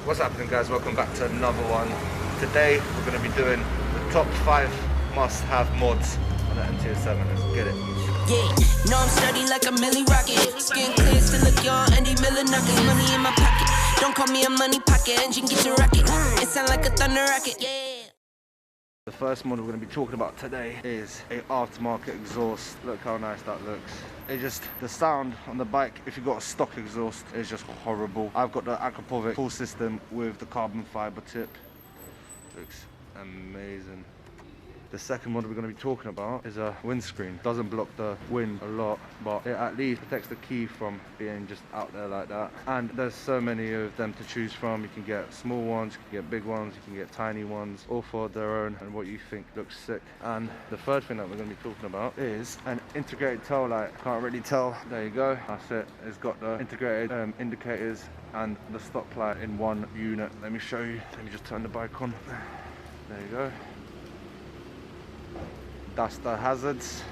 What's happening, guys? Welcome back to another one. Today we're going to be doing the top 5 must-have mods on the MT07. Let's get it. Yeah, no, I'm sturdy like a milli rocket. Skin clear, still look young, Andy Miller knocking. Money in my pocket, don't call me a money pocket. Engine get your rocket, it sound like a thunder rocket. Yeah. The first mod we're going to be talking about today is a aftermarket exhaust. Look how nice that looks. The sound on the bike, if you've got a stock exhaust, is just horrible. I've got the Akrapovic full system with the carbon fiber tip. Looks amazing. The second mod we're going to be talking about is a windscreen. Doesn't block the wind a lot, but it at least protects the key from being just out there like that. And there's so many of them to choose from. You can get small ones, you can get big ones, you can get tiny ones, all for their own and what you think looks sick. And the third thing that we're going to be talking about is an integrated tail light. Can't really tell. There you go. That's it. It's got the integrated indicators and the stop light in one unit. Let me show you. Let me just turn the bike on. There you go. That's the hazards.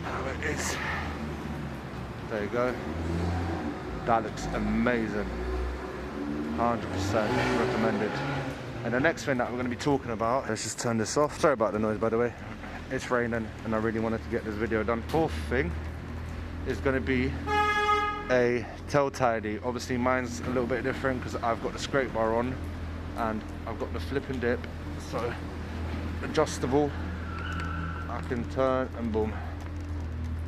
How it is. There you go. That looks amazing. 100% recommended. And the next thing that we're going to be talking about, let's just turn this off. Sorry about the noise, by the way. It's raining and I really wanted to get this video done. Fourth thing is going to be a tail tidy. Obviously mine's a little bit different because I've got the scrape bar on and I've got the flip and dip. So adjustable. I can turn and boom.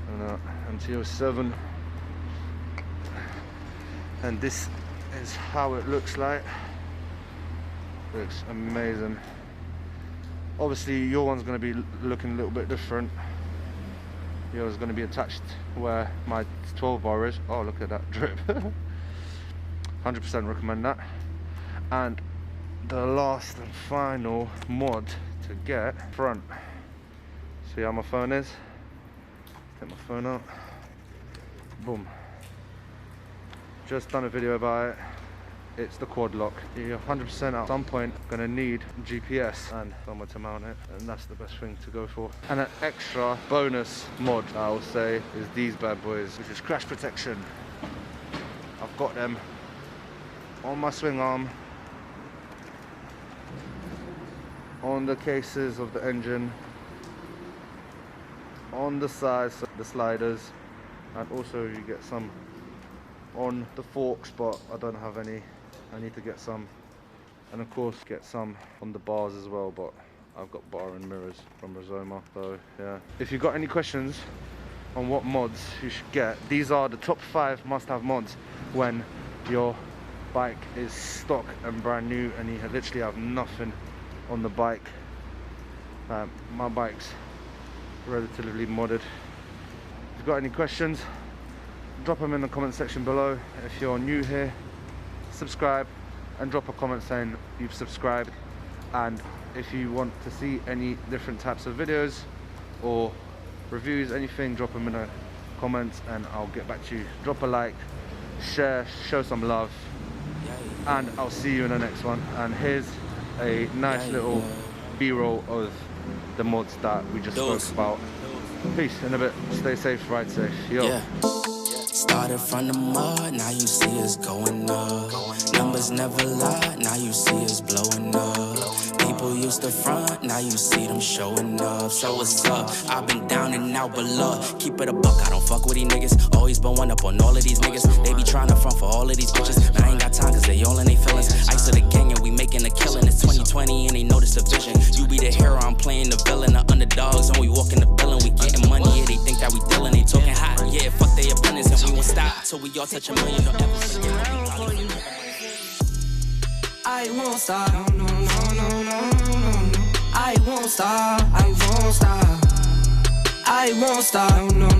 And MT07. And this is how it looks like. Looks amazing. Obviously your one's going to be looking a little bit different. Yours is going to be attached where my 12 bar is. Oh, look at that drip. 100% recommend that. And the last and final mod to get, front. See how my phone is? Take my phone out. Boom. Just done a video about it. It's the quad lock. You're 100% at some point gonna need GPS and somewhere to mount it, and that's the best thing to go for. And an extra bonus mod I will say is these bad boys, which is crash protection. I've got them on my swing arm, on the cases of the engine, on the sides of the sliders, and also you get some on the forks, but I don't have any. I need to get some, and of course get some on the bars as well, but I've got bar and mirrors from Ruroc. So yeah, if you've got any questions on what mods you should get, these are the top 5 must-have mods when your bike is stock and brand new and you literally have nothing on the bike. My bike's relatively modded. If you've got any questions, drop them in the comment section below. If you're new here, subscribe and drop a comment saying you've subscribed. And if you want to see any different types of videos or reviews, anything, drop them in the comments and I'll get back to you. Drop a like, share, show some love, and I'll see you in the next one. And here's a nice little B-roll of the mods that we just spoke about. Peace in a bit. Stay safe, ride safe. Yo. Yeah. Started from the mud, now you see us going up. Numbers never lie, now you see us blowing up. People used to front, now you see them showing up. So what's up? I've been down and out below. Keep it a buck, I don't fuck with these niggas. Always been one up on all of these niggas. They be trying to front for all of these bitches. Man, I ain't got time cause they all in they feelings. Ice of the gang and we making a killing. It's 2020 and they notice the vision. You be the hero, I'm playing the villain. The underdogs and we walk in the building. We getting money, yeah, they think that we dealing. They talking hot, yeah, fuck they opponents. And we won't stop till we all touch $1 million. I won't stop, no, no, no, no, no, no. I won't stop, I won't stop. I won't stop, no, no.